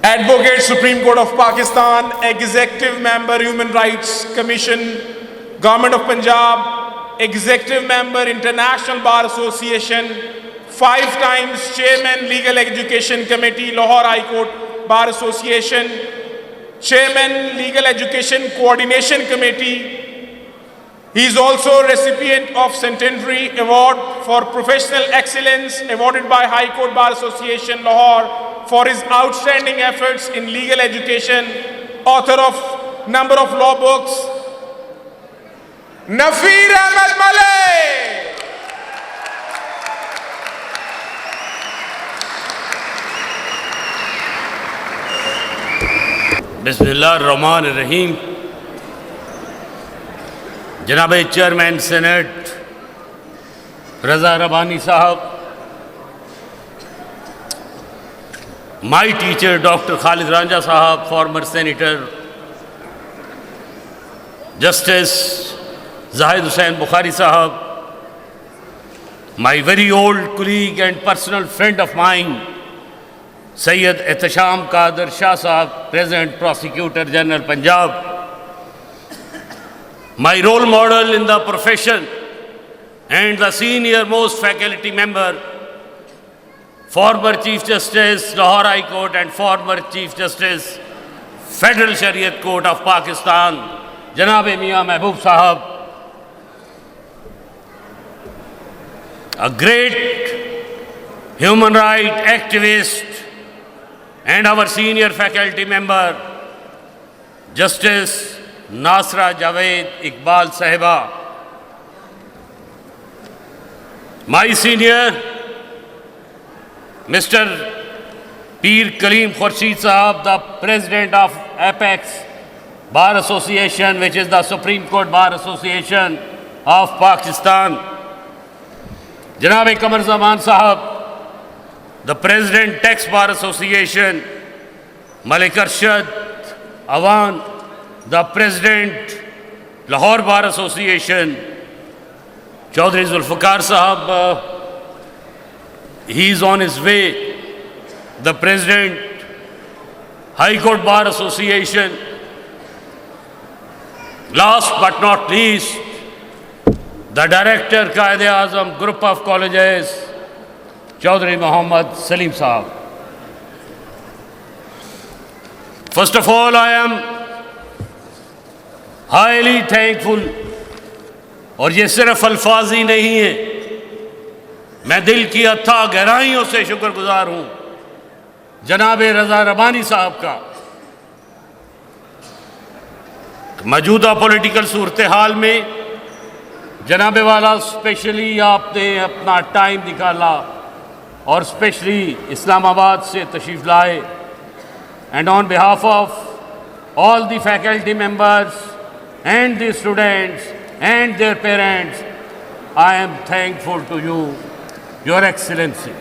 Advocate, Supreme Court of Pakistan, Executive Member, Human Rights Commission, Government of Punjab, Executive Member, International Bar Association, 5 times Chairman, Legal Education Committee, Lahore High Court Bar Association, Chairman, Legal Education Coordination Committee. He is also recipient of Centenary Award for Professional Excellence awarded by High Court Bar Association, Lahore, for his outstanding efforts in legal education, author of number of law books, Nafeer Ahmed Malik. बिस्मिल्लाहिर्रहमानिर्रहीम। जनाब chairman senate रज़ा रबानी साहब, my teacher Dr. Khalid Ranja Sahab, former senator, Justice Zahid Hussain Bukhari Sahab, my very old colleague and personal friend of mine, Sayyid Ehtesham Qadir Shah Sahab, present Prosecutor General Punjab, my role model in the profession and the senior most faculty member, former Chief Justice, Lahore High Court and former Chief Justice, Federal Shariat Court of Pakistan, Janab Mian Mehboob Sahab, a great human rights activist and our senior faculty member, Justice Nasra Javed Iqbal Sahiba, my senior, Mr. Peer Kaleem Khurshid Sahab, the President of Apex Bar Association, which is the Supreme Court Bar Association of Pakistan, Janab Qamar Zaman Sahab, the President Tax Bar Association, Malik Arshad Awan, the President Lahore Bar Association, Chaudhry Zulfikar Sahab, he is on his way, the President High Court Bar Association, last but not least, the Director Quaid-e-Azam Group of Colleges, Chaudhry Muhammad Salim Sahab. First of all, I am highly thankful, और ये सिर्फ अल्फाज ही नहीं है, मैं दिल की अथाह गहराइयों से शुक्रगुजार हूं जनाब रज़ा रबानी साहब का, मौजूदा पॉलिटिकल सूरत हाल में जनाब वाला स्पेशली आपने अपना टाइम निकाला और स्पेशली इस्लामाबाद से तशरीफ़ लाए, and on behalf of all the faculty members and the students and their parents, I am thankful to you, Your Excellency.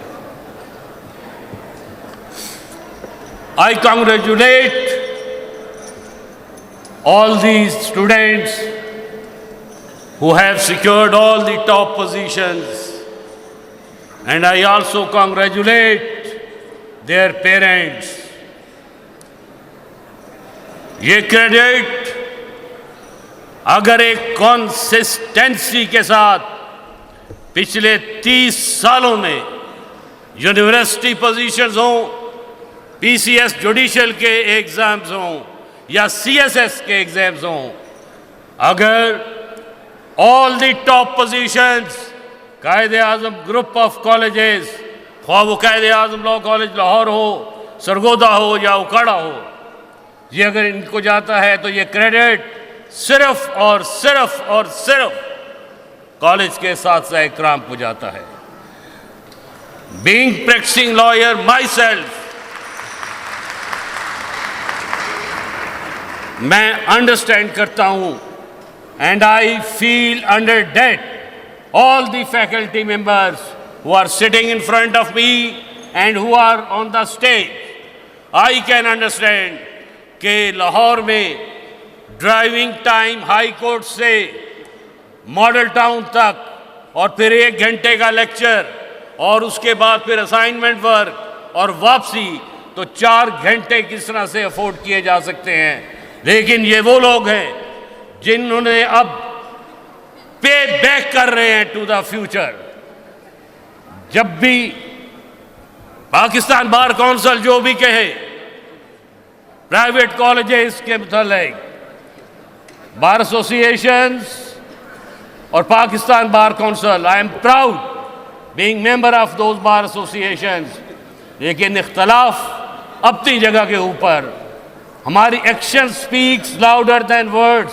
I congratulate all these students who have secured all the top positions, and I also congratulate their parents. ये credit अगर एक consistency के साथ पिछले 30 सालों में university positions हों, PCS judicial के एग्ज़ाम्स हों या सीएसएस के एग्ज़ाम्स हों, अगर all the top positions Quaid-e-Azam group of colleges, ख्वाह वो कायद-ए-आज़म लॉ कॉलेज लाहौर हो, सरगोदा हो या उकाड़ा हो, ये अगर इनको जाता है तो ये क्रेडिट सिर्फ और सिर्फ कॉलेज के साथ इकराम को जाता है। Being practising lawyer myself, मैं अंडरस्टैंड करता हूं and I feel indebted all the faculty members who are sitting in front of me and who are on the stage. I can understand कि लाहौर में driving time high court से model town तक और फिर 1 घंटे का lecture और उसके बाद फिर असाइनमेंट वर्क और वापसी, तो 4 घंटे किस तरह से अफोर्ड किए जा सकते हैं। लेकिन ये वो लोग हैं जिन्होंने अब पे बैक कर रहे हैं टू द फ्यूचर। जब भी पाकिस्तान बार काउंसिल जो भी कहे प्राइवेट कॉलेजेस के मुतालिक, बार एसोसिएशंस और Pakistan bar council, I am proud being member of those bar associations. लेकिन इख्तलाफ अपनी जगह के ऊपर, हमारी action speaks louder than words.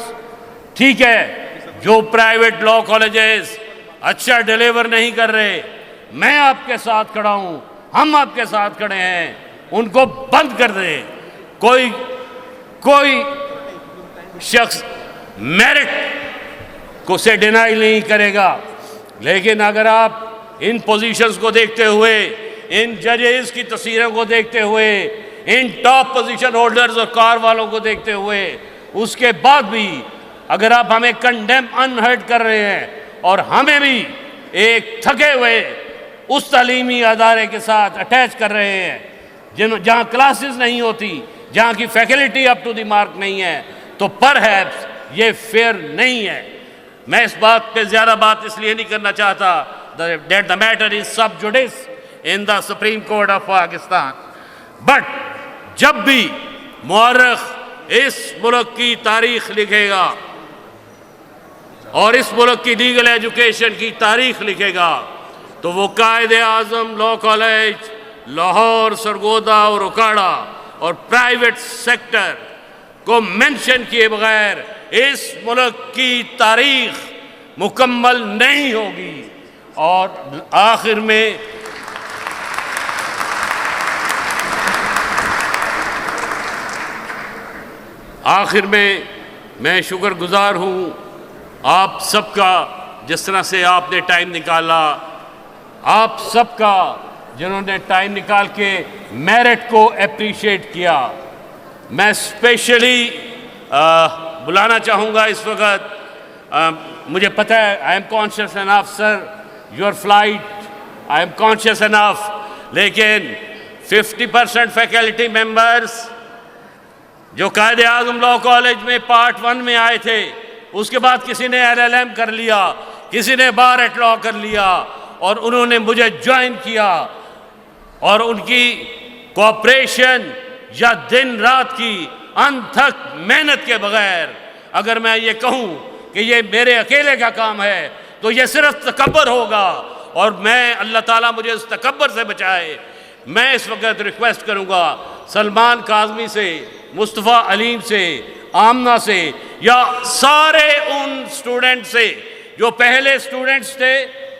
ठीक है, जो प्राइवेट लॉ कॉलेजेस अच्छा डिलीवर नहीं कर रहे, मैं आपके साथ खड़ा हूं, हम आपके साथ खड़े हैं, उनको बंद कर दें। कोई शख्स मेरिट को से डिनाई नहीं करेगा। लेकिन अगर आप इन पोजीशंस को देखते हुए, इन जजेस की तस्वीरों को देखते हुए, इन टॉप पोजीशन होल्डर्स और कार वालों को देखते हुए, उसके बाद भी अगर आप हमें कंडेम अनहर्ड कर रहे हैं और हमें भी एक थके हुए उस तालीमी अदारे के साथ अटैच कर रहे हैं जहाँ क्लासेस नहीं होती, जहाँ की faculty up to the mark नहीं है, तो परहैप्स ये फेयर नहीं है। मैं इस बात पे ज़्यादा बात इसलिए नहीं करना चाहता that the matter is sub judice in the Supreme Court of Pakistan, but जब भी मुअर्रिख इस मुल्क की तारीख लिखेगा और इस मुल्क की लीगल एजुकेशन की तारीख लिखेगा, तो वो कायदे आज़म लॉ कॉलेज, लाहौर, सरगोदा और उकाड़ा और प्राइवेट सेक्टर को मेंशन किए बगैर इस मुल्क की तारीख मुकम्मल नहीं होगी। और आखिर में मैं शुक्रगुजार हूँ आप सबका, जिस तरह से आपने टाइम निकाला, आप सबका जिन्होंने टाइम निकाल के मेरिट को अप्रिशिएट किया। मैं स्पेशली बुलाना चाहूँगा इस वक्त, मुझे पता है I am conscious enough sir your flight, I am conscious enough, लेकिन 50% फैकल्टी मेंबर्स जो कायदे आज़म लॉ कॉलेज में पार्ट 1 में आए थे, उसके बाद किसी ने LLM कर लिया, किसी ने बार एट लॉ कर लिया और उन्होंने मुझे ज्वाइन किया, और उनकी कोऑपरेशन या दिन रात की अनथक मेहनत के बगैर अगर मैं ये कहूँ कि ये मेरे अकेले का काम है तो ये सिर्फ तकब्बर होगा, और मैं अल्लाह ताला मुझे इस तकब्बर से बचाए। मैं इस वक्त रिक्वेस्ट करूँगा सलमान काज़मी से, मुस्तफ़ा अलीम से, आमना से, या सारे उन स्टूडेंट से जो पहले स्टूडेंट्स थे,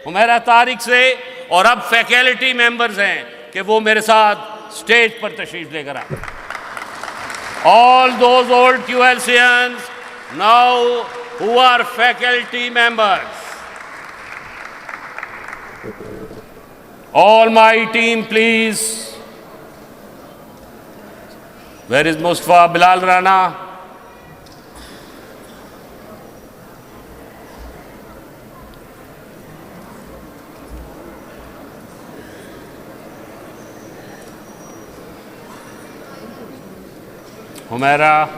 हुमैरा तारिक से, और अब फैकल्टी मेंबर्स हैं, कि वो मेरे साथ स्टेज पर तशरीफ लेकर आए। All those old QLCians now who are faculty members, all my team please. Where is Mustafa Bilal Rana? Humaira,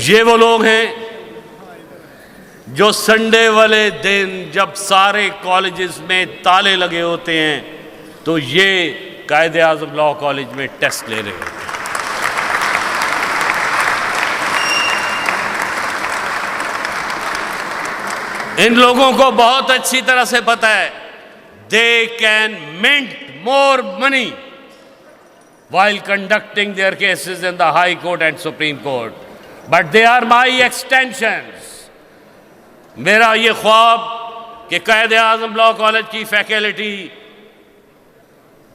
ये वो लोग हैं जो संडे वाले दिन जब सारे कॉलेजेस में ताले लगे होते हैं तो ये कायदे आज़म लॉ कॉलेज में टेस्ट ले रहे हैं। इन लोगों को बहुत अच्छी तरह से पता है they can mint more money while conducting their cases in the High Court and Supreme Court, but they are my extensions. मेरा ये ख्वाब कि कायदे आज़म लॉ कॉलेज की फैकल्टी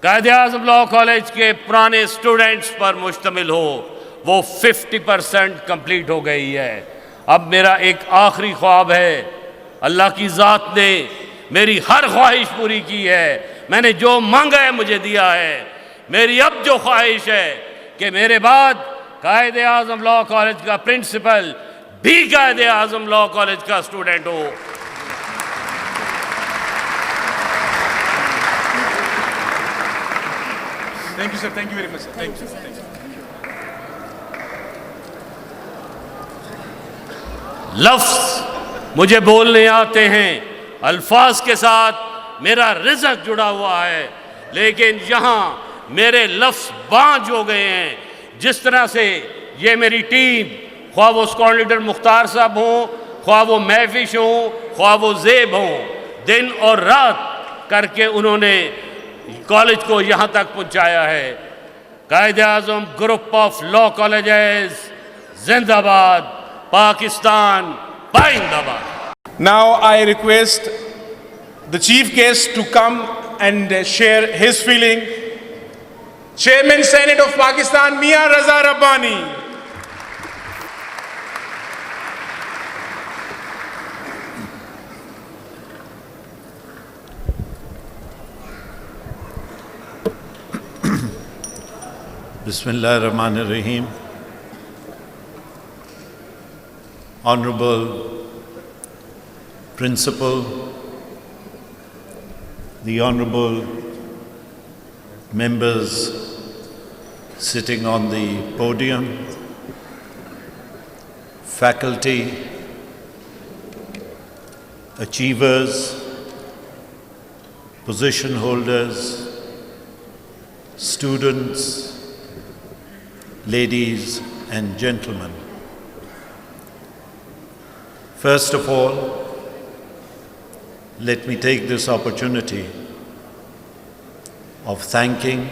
कायदे आज़म लॉ कॉलेज के पुराने स्टूडेंट्स पर मुश्तमिल हो, वो 50% कंप्लीट हो गई है। अब मेरा एक आखिरी ख्वाब है, अल्लाह की ज़ात ने मेरी हर ख्वाहिश पूरी की है, मैंने जो मांगा है मुझे दिया है। मेरी अब जो ख्वाहिश है कि मेरे बाद कायदे आज़म लॉ कॉलेज का प्रिंसिपल भी कायदे आज़म लॉ कॉलेज का स्टूडेंट हो। Thank you, sir. Thank you very much, sir. Thank you. Thank you. लफ्ज़ मुझे बोलने आते हैं, अल्फाज के साथ मेरा रिज़्क जुड़ा हुआ है, लेकिन यहाँ मेरे लफ्ज़ बांझ हो गए हैं। जिस तरह से ये मेरी टीम, ख्वाह वो स्क्वाड लीडर मुख्तार साहब हों, ख्वाह वो महफिश हों, ख्वाह वो ज़ेब हों, दिन और रात करके उन्होंने कॉलेज को यहाँ तक पहुँचाया है। कायदे आज़म ग्रुप ऑफ लॉ कॉलेजेस जिंदाबाद, Pakistan, Paindabad. Now I request the chief guest to come and share his feeling. Chairman Senate of Pakistan, Mia Raza Rabbani. Bismillahirrahmanirrahim. Honorable Principal, the Honorable members sitting on the podium, faculty, achievers, position holders, students, ladies and gentlemen. First of all, let me take this opportunity of thanking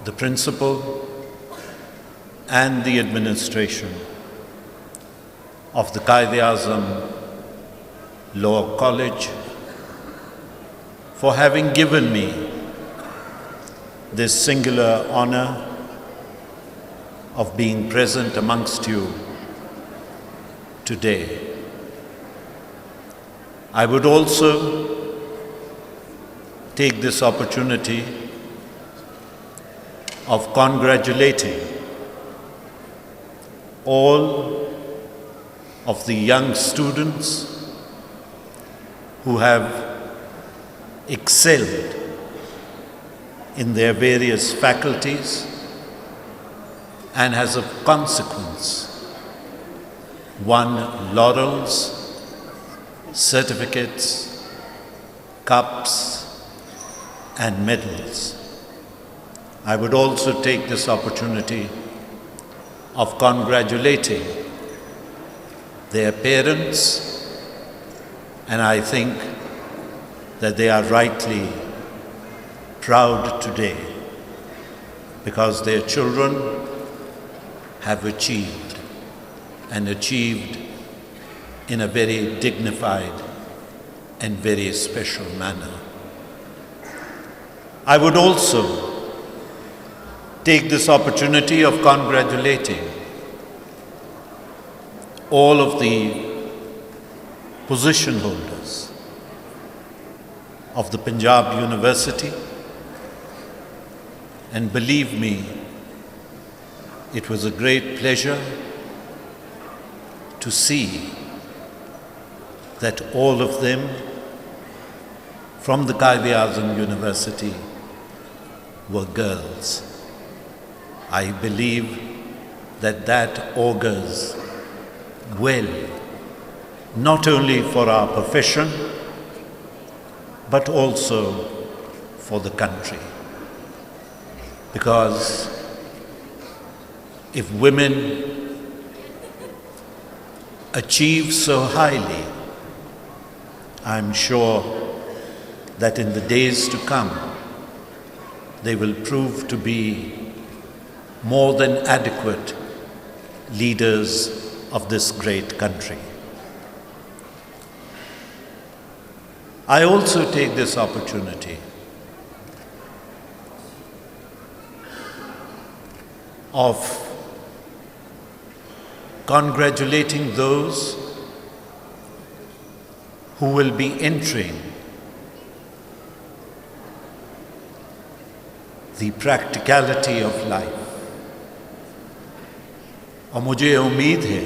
the principal and the administration of the Quaid-e-Azam Law College for having given me this singular honor of being present amongst you today. I would also take this opportunity of congratulating all of the young students who have excelled in their various faculties and as a consequence won laurels, certificates, cups, and medals. I would also take this opportunity of congratulating their parents, and I think that they are rightly proud today because their children have achieved and achieved in a very dignified and very special manner. I would also take this opportunity of congratulating all of the position holders of the Punjab University, and believe me, it was a great pleasure to see that all of them from the Quaid-e-Azam University were girls. I believe that that augurs well, not only for our profession, but also for the country. Because if women achieve so highly, I'm sure that in the days to come, they will prove to be more than adequate leaders of this great country. I also take this opportunity of congratulating those who will be entering the practicality of life. और मुझे उम्मीद है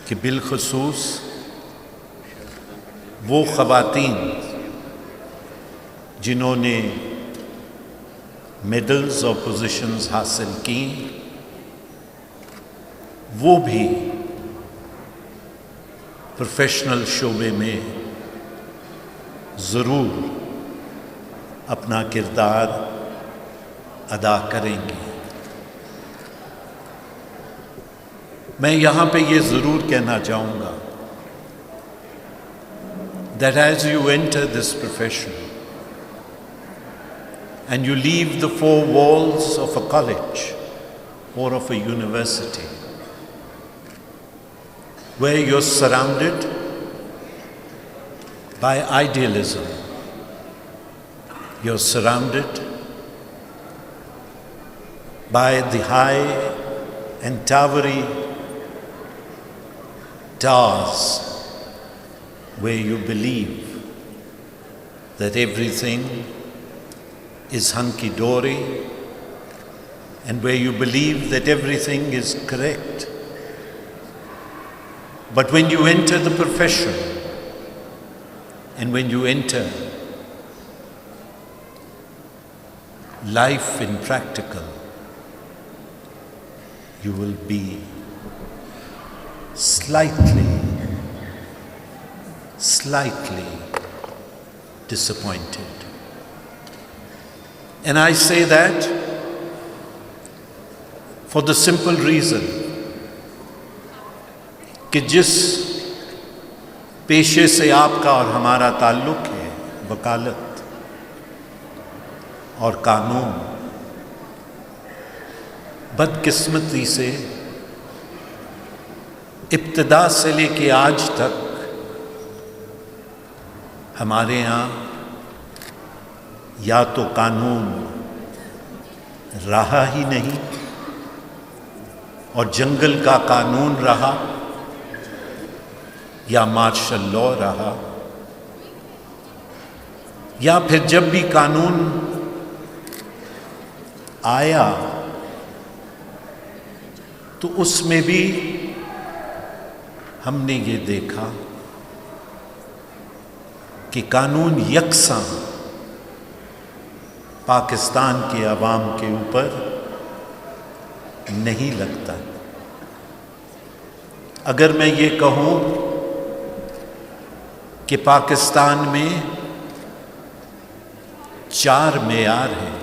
कि बिलखसूस वो ख़वातीन जिन्होंने medals और पोजीशंस हासिल की, वो भी प्रोफेशनल शोबे में ज़रूर अपना किरदार अदा करेंगे। मैं यहाँ पे ये ज़रूर कहना चाहूँगा that as you enter this profession and you leave the four walls of a college or of a university where you're surrounded by idealism, you're surrounded by the high and towery towers where you believe that everything is hunky-dory and where you believe that everything is correct. But when you enter the profession and when you enter life in practical, you will be slightly disappointed. And I say that for the simple reason कि जिस पेशे से आपका और हमारा ताल्लुक है, वकालत और कानून, बदकिस्मती से इब्तिदा से लेके आज तक हमारे यहाँ या तो कानून रहा ही नहीं और जंगल का कानून रहा या मार्शल लॉ रहा, या फिर जब भी कानून आया तो उसमें भी हमने ये देखा कि कानून यकसां पाकिस्तान के अवाम के ऊपर नहीं लगता। अगर मैं ये कहूँ कि पाकिस्तान में 4 मेयार हैं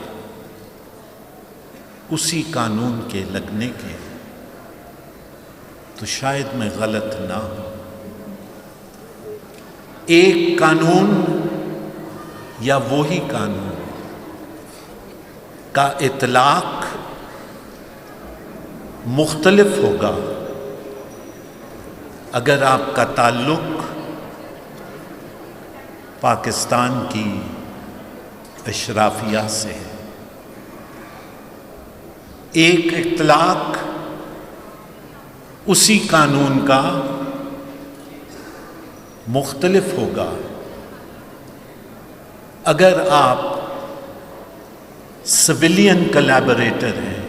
उसी कानून के लगने के, तो शायद मैं गलत ना हूँ। एक कानून या वो ही कानून का इतलाक मुख्तलिफ होगा अगर आपका ताल्लुक पाकिस्तान की अशराफिया से है। एक इतलाक उसी कानून का मुख्तलिफ होगा अगर आप सिविलियन कोलैबोरेटर हैं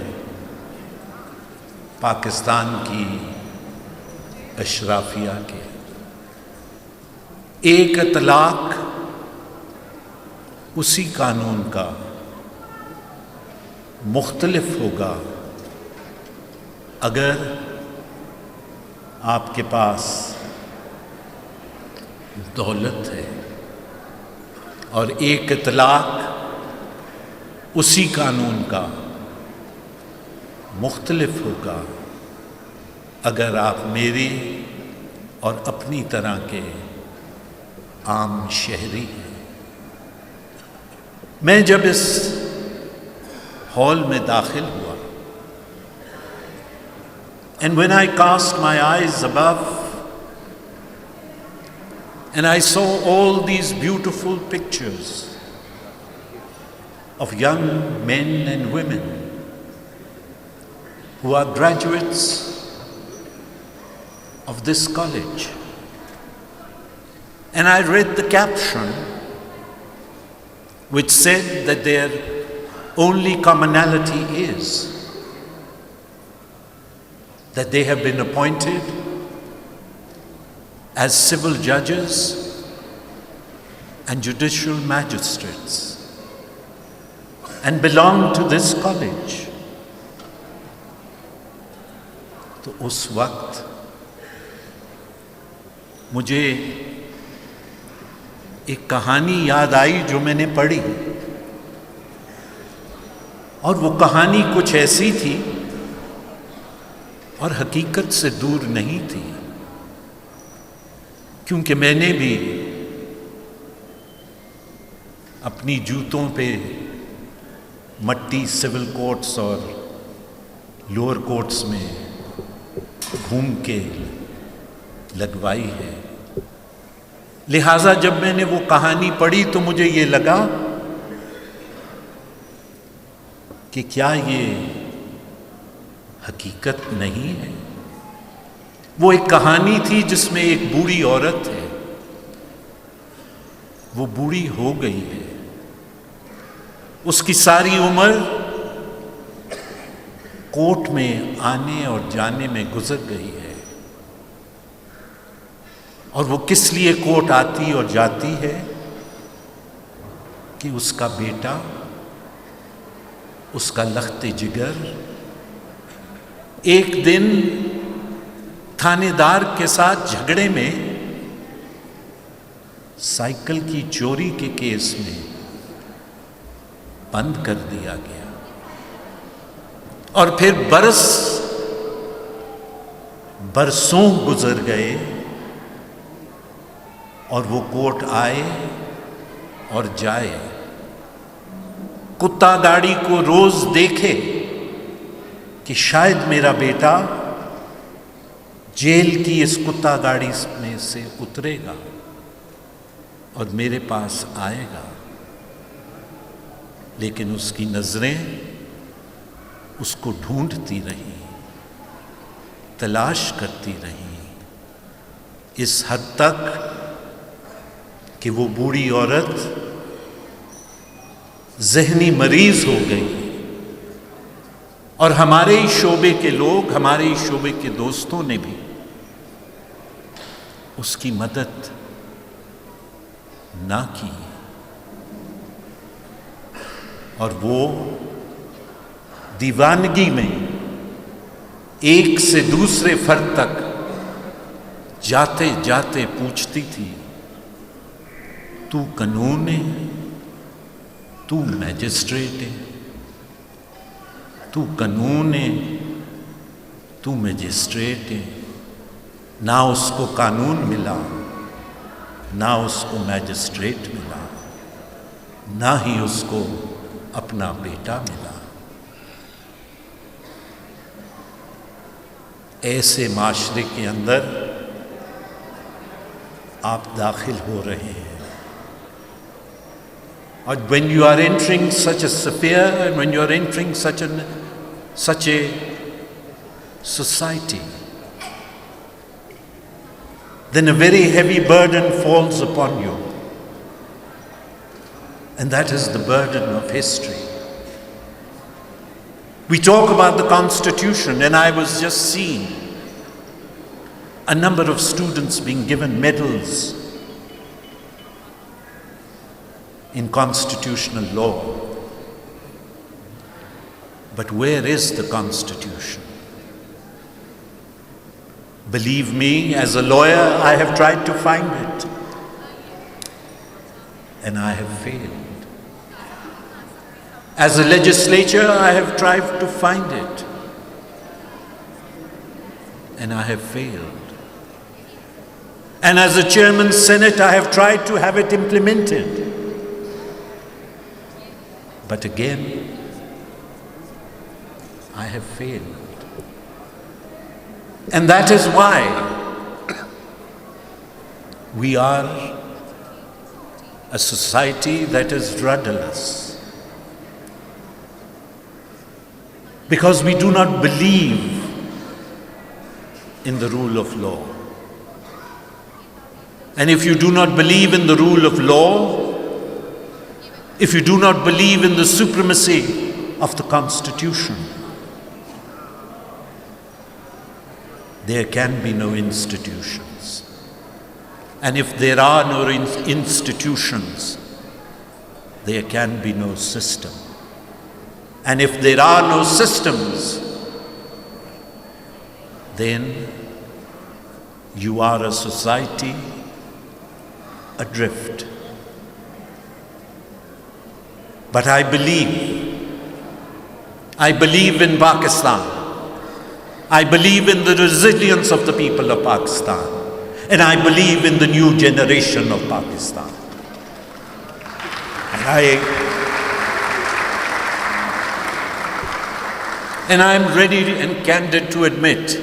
पाकिस्तान की अशराफिया के। एक इतलाक उसी कानून का मुख्तलिफ होगा अगर आपके पास दौलत है, और एक इतलाक उसी कानून का मुख्तलिफ होगा अगर आप मेरी और अपनी तरह के आम शहरी हैं। मैं जब इस हॉल में दाखिल हुआ, and when I cast my eyes above and I saw all these beautiful pictures of young men and women who are graduates of this college, and I read the caption which said that their only commonality is that they have been appointed as civil judges and judicial magistrates. and belonged to this college. तो उस वक्त मुझे एक कहानी याद आई जो मैंने पढ़ी, और वो कहानी कुछ ऐसी थी और हकीकत से दूर नहीं थी, क्योंकि मैंने भी अपनी जूतों पे मट्टी सिविल कोर्ट्स और लोअर कोर्ट्स में घूम के लगवाई है। लिहाजा जब मैंने वो कहानी पढ़ी तो मुझे ये लगा कि क्या ये हकीकत नहीं है। वो एक कहानी थी जिसमें एक बूढ़ी औरत है, वो बूढ़ी हो गई है, उसकी सारी उम्र कोर्ट में आने और जाने में गुजर गई है, और वो किस लिए कोर्ट आती और जाती है कि उसका बेटा, उसका लख्ते जिगर एक दिन थानेदार के साथ झगड़े में साइकिल की चोरी के केस में बंद कर दिया गया, और फिर बरसों गुजर गए और वो कोर्ट आए और जाए, कुत्ता गाड़ी को रोज देखे कि शायद मेरा बेटा जेल की इस कुत्ता गाड़ी में से उतरेगा और मेरे पास आएगा, लेकिन उसकी नजरें उसको ढूंढती रही, तलाश करती रही, इस हद तक कि वो बूढ़ी औरत ज़हनी मरीज हो गई, और हमारे ही शोबे के लोग, हमारे ही शोबे के दोस्तों ने भी उसकी मदद ना की, और वो दीवानगी में एक से दूसरे फर्द तक जाते जाते पूछती थी, तू कानून है, तू मैजिस्ट्रेट है, तू कानून है, तू मैजिस्ट्रेट है। ना उसको कानून मिला, ना उसको मैजिस्ट्रेट मिला, ना ही उसको अपना बेटा मिला। ऐसे माशरे के अंदर आप दाखिल हो रहे हैं, और when you are entering such a sphere and when you are entering such a society, then a very heavy burden falls upon you, and that is the burden of history. We talk about the Constitution, and I was just seeing a number of students being given medals in constitutional law. But where is the Constitution? Believe me, as a lawyer, I have tried to find it, and I have failed. As a legislature, I have tried to find it, and I have failed. And as a chairman Senate, I have tried to have it implemented, but again, I have failed. And that is why we are a society that is rudderless. Because we do not believe in the rule of law. And if you do not believe in the rule of law, if you do not believe in the supremacy of the Constitution, there can be no institutions. And if there are no institutions, there can be no system. And if there are no systems, then you are a society adrift. But I believe in Pakistan. I believe in the resilience of the people of Pakistan. And I believe in the new generation of Pakistan. And I am ready and candid to admit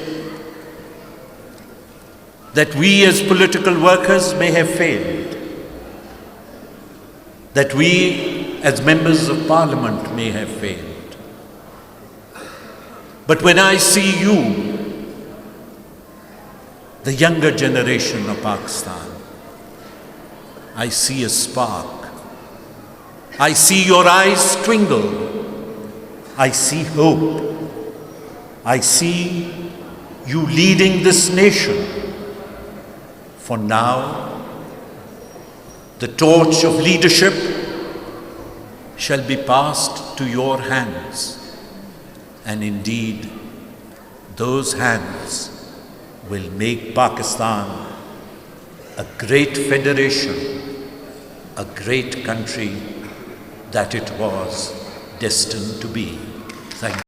that we as political workers may have failed, that we as members of parliament may have failed. But when I see you, the younger generation of Pakistan, I see a spark. I see your eyes twinkle. I see hope. I see you leading this nation. For now, the torch of leadership shall be passed to your hands. And indeed, those hands will make Pakistan a great federation, a great country that it was destined to be. Thank you.